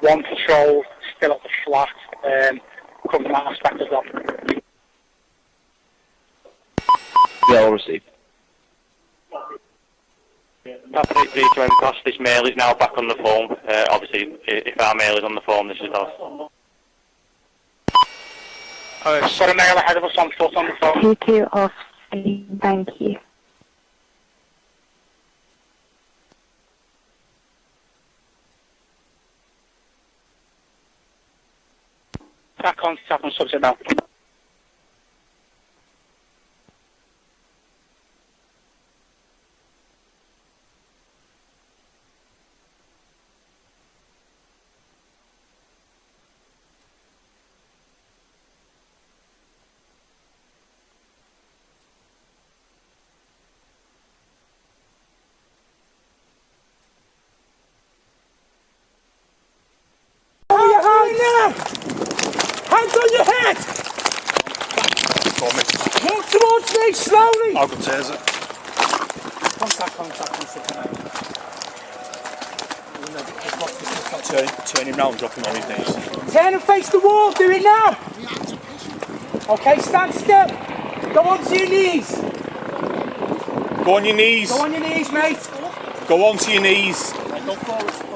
One patrol still at the flat, covering that aspect as well. Yeah, all received. Papa 83 to M-Cross, this male is now back on the phone. Obviously, if our male is on the phone, this is us. Sorry, male ahead of us on foot on the phone. T2 off scene, thank you. Tap on subject now. Hands on your head! Walk towards me slowly! I've got taser. Turn him round, drop him on his knees. Turn and face the wall, do it now! Okay, stand still. Go onto your knees. Go on your knees. Go on your knees, mate. Go onto your knees. Go forward.